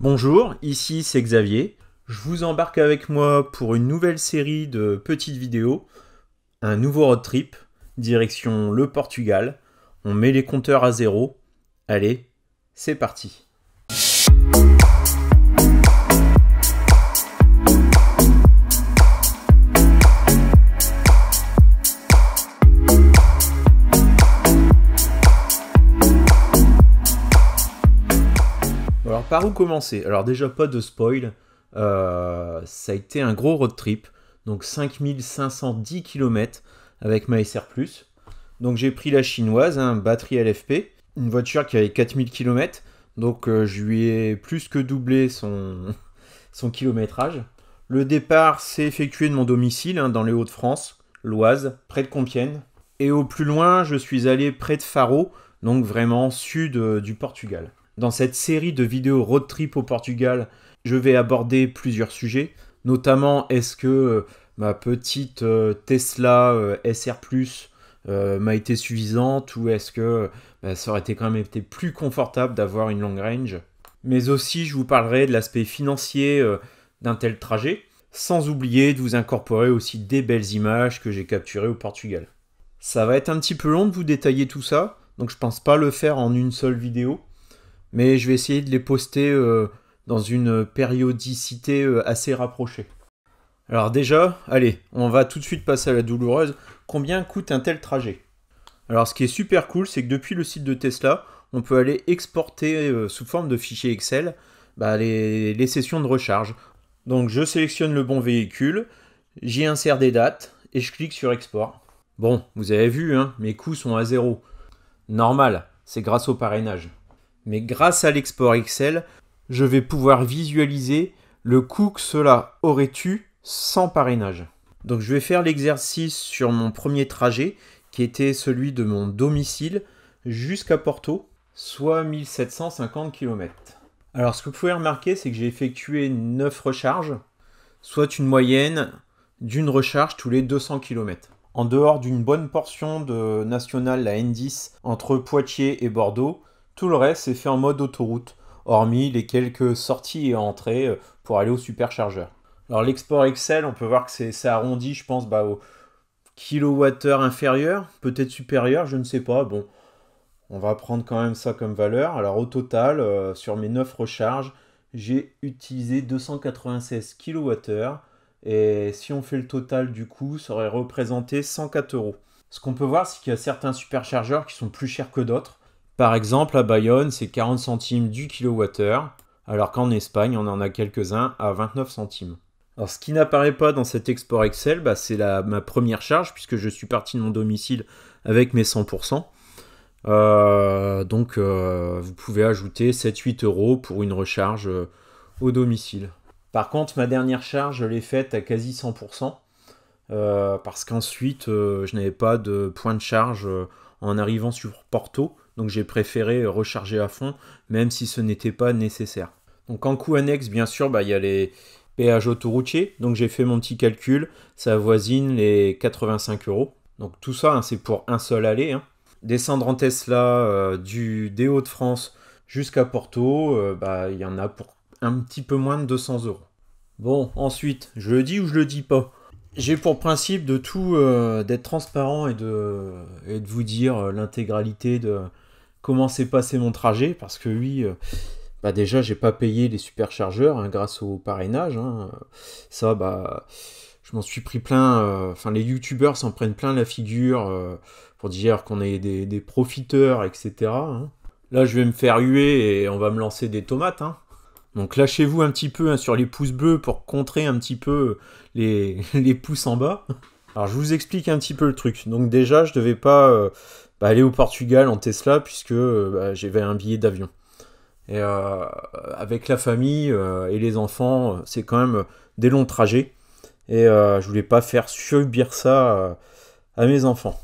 Bonjour, ici c'est Xavier. Je vous embarque avec moi pour une nouvelle série de petites vidéos, un nouveau road trip, direction le Portugal. On met les compteurs à zéro. Allez, c'est parti. Alors par où commencer? Alors déjà pas de spoil, ça a été un gros road trip, donc 5510 km avec ma SR+. Donc j'ai pris la chinoise, batterie LFP, une voiture qui avait 4000 km, donc je lui ai plus que doublé son kilométrage. Le départ s'est effectué de mon domicile, dans les Hauts-de-France, l'Oise, près de Compiègne. Et au plus loin, je suis allé près de Faro, donc vraiment sud du Portugal. Dans cette série de vidéos road trip au Portugal, je vais aborder plusieurs sujets, notamment est-ce que ma petite Tesla SR+, m'a été suffisante ou est-ce que ça aurait quand même été plus confortable d'avoir une long range. Mais aussi, je vous parlerai de l'aspect financier d'un tel trajet, sans oublier de vous incorporer aussi des belles images que j'ai capturées au Portugal. Ça va être un petit peu long de vous détailler tout ça, donc je pense pas le faire en une seule vidéo. Mais je vais essayer de les poster dans une périodicité assez rapprochée. Alors déjà, allez, on va tout de suite passer à la douloureuse. Combien coûte un tel trajet? Alors ce qui est super cool, c'est que depuis le site de Tesla, on peut aller exporter sous forme de fichier Excel les sessions de recharge. Donc je sélectionne le bon véhicule, j'y insère des dates et je clique sur export. Bon, vous avez vu, mes coûts sont à zéro. Normal, c'est grâce au parrainage. Mais grâce à l'export Excel, je vais pouvoir visualiser le coût que cela aurait eu sans parrainage. Donc je vais faire l'exercice sur mon premier trajet, qui était celui de mon domicile jusqu'à Porto, soit 1750 km. Alors ce que vous pouvez remarquer, c'est que j'ai effectué 9 recharges, soit une moyenne d'une recharge tous les 200 km. En dehors d'une bonne portion de nationale, la N10, entre Poitiers et Bordeaux, tout le reste est fait en mode autoroute, hormis les quelques sorties et entrées pour aller au superchargeur. Alors l'export Excel, on peut voir que c'est arrondi, je pense, au kilowattheure inférieur, peut-être supérieur, je ne sais pas. Bon, on va prendre quand même ça comme valeur. Alors au total, sur mes 9 recharges, j'ai utilisé 296 kWh. Et si on fait le total du coup, ça aurait représenté 104 €. Ce qu'on peut voir, c'est qu'il y a certains superchargeurs qui sont plus chers que d'autres. Par exemple, à Bayonne, c'est 40 centimes du kilowattheure, alors qu'en Espagne, on en a quelques-uns à 29 centimes. Alors, ce qui n'apparaît pas dans cet export Excel, c'est ma première charge, puisque je suis parti de mon domicile avec mes 100%. Donc, vous pouvez ajouter 7-8 € pour une recharge au domicile. Par contre, ma dernière charge, je l'ai faite à quasi 100%, parce qu'ensuite, je n'avais pas de point de charge en arrivant sur Porto. Donc j'ai préféré recharger à fond, même si ce n'était pas nécessaire. Donc en coût annexe, bien sûr, il y a les péages autoroutiers. Donc j'ai fait mon petit calcul, ça avoisine les 85 €. Donc tout ça, c'est pour un seul aller. Descendre en Tesla des Hauts-de-France jusqu'à Porto, il y en a pour un petit peu moins de 200 €. Bon, ensuite, je le dis ou je le dis pas? J'ai pour principe de tout d'être transparent et de vous dire l'intégralité de comment s'est passé mon trajet, parce que oui, déjà j'ai pas payé les superchargeurs grâce au parrainage. Ça, je m'en suis pris plein. Les youtubeurs s'en prennent plein la figure pour dire qu'on est des profiteurs, etc. Là, je vais me faire huer et on va me lancer des tomates. Donc lâchez-vous un petit peu sur les pouces bleus pour contrer un petit peu les pouces en bas. Alors je vous explique un petit peu le truc. Donc déjà, je devais pas aller au Portugal en Tesla puisque j'avais un billet d'avion. Et avec la famille et les enfants, c'est quand même des longs trajets. Et je voulais pas faire subir ça à mes enfants.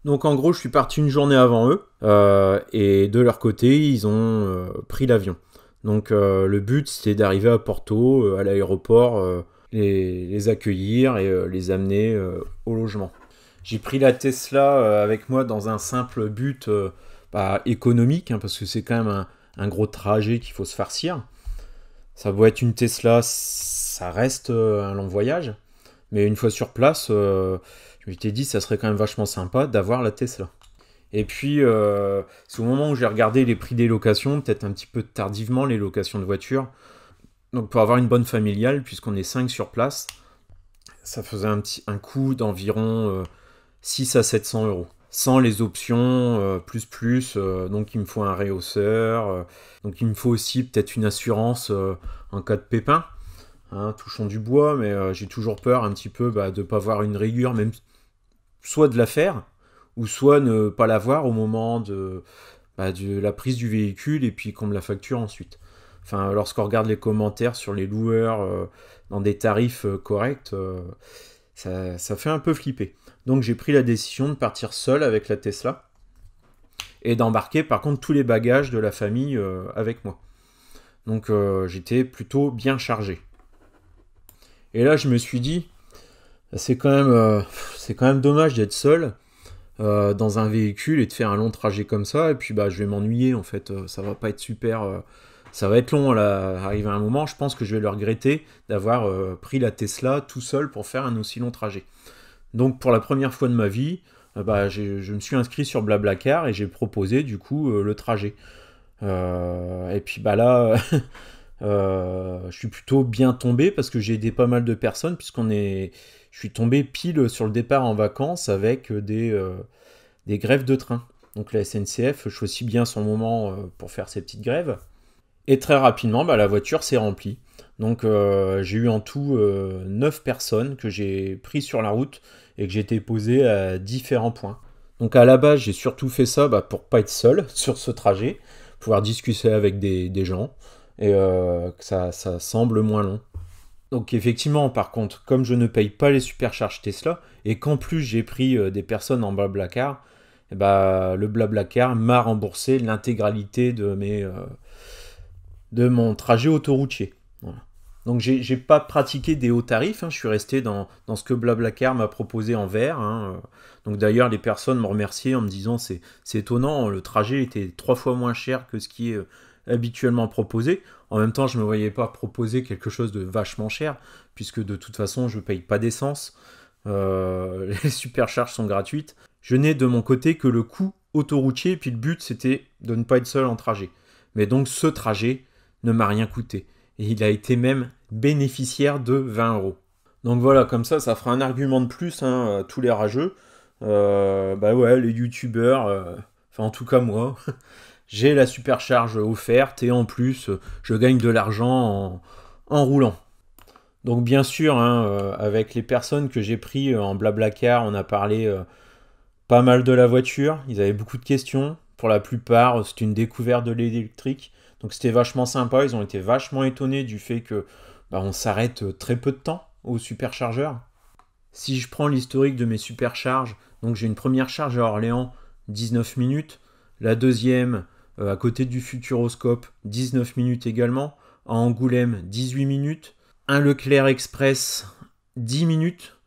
Donc en gros, je suis parti une journée avant eux. Et de leur côté, ils ont pris l'avion. Donc le but, c'était d'arriver à Porto, à l'aéroport, les accueillir et les amener au logement. J'ai pris la Tesla avec moi dans un simple but économique, parce que c'est quand même un gros trajet qu'il faut se farcir. Ça doit être une Tesla, ça reste un long voyage. Mais une fois sur place, je m'étais dit, ça serait quand même vachement sympa d'avoir la Tesla. Et puis, c'est au moment où j'ai regardé les prix des locations, peut-être un petit peu tardivement les locations de voitures. Donc pour avoir une bonne familiale, puisqu'on est 5 sur place, ça faisait un coût d'environ 6 à 700 euros. Sans les options, donc il me faut un réhausseur, donc il me faut aussi peut-être une assurance en cas de pépin. Hein, touchons du bois, mais j'ai toujours peur un petit peu de ne pas avoir une rayure, même soit de la faire, ou soit ne pas l'avoir au moment de la prise du véhicule et puis qu'on me la facture ensuite. Enfin, lorsqu'on regarde les commentaires sur les loueurs dans des tarifs corrects, ça fait un peu flipper. Donc j'ai pris la décision de partir seul avec la Tesla et d'embarquer par contre tous les bagages de la famille avec moi. Donc j'étais plutôt bien chargé. Et là je me suis dit, c'est quand même dommage d'être seul dans un véhicule et de faire un long trajet comme ça. Et puis je vais m'ennuyer en fait, ça va pas être super... ça va être long, là, arrivé à un moment, je pense que je vais le regretter d'avoir pris la Tesla tout seul pour faire un aussi long trajet. Donc pour la première fois de ma vie, je me suis inscrit sur Blablacar et j'ai proposé du coup le trajet. Et puis là, je suis plutôt bien tombé parce que j'ai aidé pas mal de personnes je suis tombé pile sur le départ en vacances avec des grèves de train. Donc la SNCF choisit bien son moment pour faire ces petites grèves. Et très rapidement, la voiture s'est remplie. Donc j'ai eu en tout 9 personnes que j'ai pris sur la route et que j'ai été posé à différents points. Donc à la base, j'ai surtout fait ça pour pas être seul sur ce trajet, pouvoir discuter avec des gens et que ça semble moins long. Donc effectivement, par contre, comme je ne paye pas les supercharges Tesla et qu'en plus j'ai pris des personnes en Blablacar, le Blablacar m'a remboursé l'intégralité de mon trajet autoroutier. Voilà. Donc j'ai pas pratiqué des hauts tarifs, hein, je suis resté dans ce que Blablacar m'a proposé en vert. Hein. Donc d'ailleurs les personnes m'ont remercié en me disant c'est étonnant, le trajet était 3 fois moins cher que ce qui est habituellement proposé. En même temps je me voyais pas proposer quelque chose de vachement cher, puisque de toute façon je paye pas d'essence, les supercharges sont gratuites. Je n'ai de mon côté que le coût autoroutier, puis le but c'était de ne pas être seul en trajet. Mais donc ce trajet ne m'a rien coûté. Et il a été même bénéficiaire de 20 euros. Donc voilà, comme ça fera un argument de plus, hein, à tous les rageux. Les youtubeurs, enfin en tout cas moi, j'ai la supercharge offerte et en plus, je gagne de l'argent en roulant. Donc bien sûr, hein, avec les personnes que j'ai pris en Blablacar, on a parlé pas mal de la voiture. Ils avaient beaucoup de questions. Pour la plupart, c'était une découverte de l'électrique. Donc c'était vachement sympa, ils ont été vachement étonnés du fait que on s'arrête très peu de temps au superchargeur. Si je prends l'historique de mes supercharges, donc j'ai une première charge à Orléans, 19 minutes, la deuxième à côté du Futuroscope, 19 minutes également, à Angoulême, 18 minutes, un Leclerc Express, 10 minutes,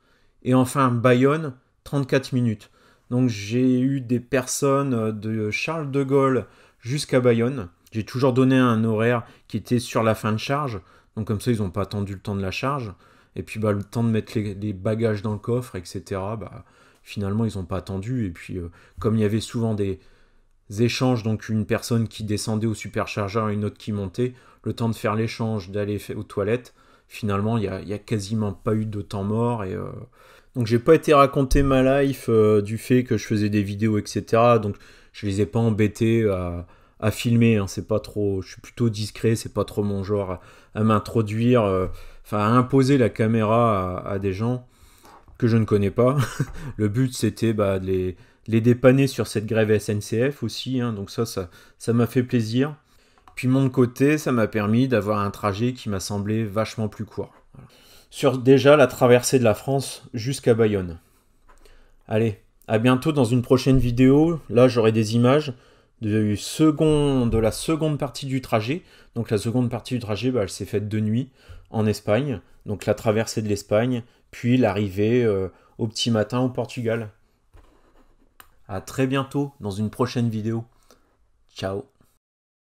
et enfin Bayonne, 34 minutes. Donc j'ai eu des personnes de Charles de Gaulle jusqu'à Bayonne. J'ai toujours donné un horaire qui était sur la fin de charge. Donc comme ça, ils n'ont pas attendu le temps de la charge. Et puis le temps de mettre les bagages dans le coffre, etc. Finalement, ils n'ont pas attendu. Et puis comme il y avait souvent des échanges, donc une personne qui descendait au superchargeur et une autre qui montait, le temps de faire l'échange, d'aller aux toilettes, finalement, il y a quasiment pas eu de temps mort. Et donc j'ai pas été raconter ma life du fait que je faisais des vidéos, etc. Donc je les ai pas embêtés à filmer, hein. C'est pas trop, je suis plutôt discret, c'est pas trop mon genre à m'introduire, à imposer la caméra à des gens que je ne connais pas. Le but c'était de les dépanner sur cette grève SNCF aussi, hein. Donc ça m'a fait plaisir. Puis mon côté, ça m'a permis d'avoir un trajet qui m'a semblé vachement plus court. Voilà. Sur déjà la traversée de la France jusqu'à Bayonne. Allez, à bientôt dans une prochaine vidéo. Là, j'aurai des images de la seconde partie du trajet. Donc la seconde partie du trajet, elle s'est faite de nuit en Espagne. Donc la traversée de l'Espagne, puis l'arrivée au petit matin au Portugal. À très bientôt dans une prochaine vidéo. Ciao.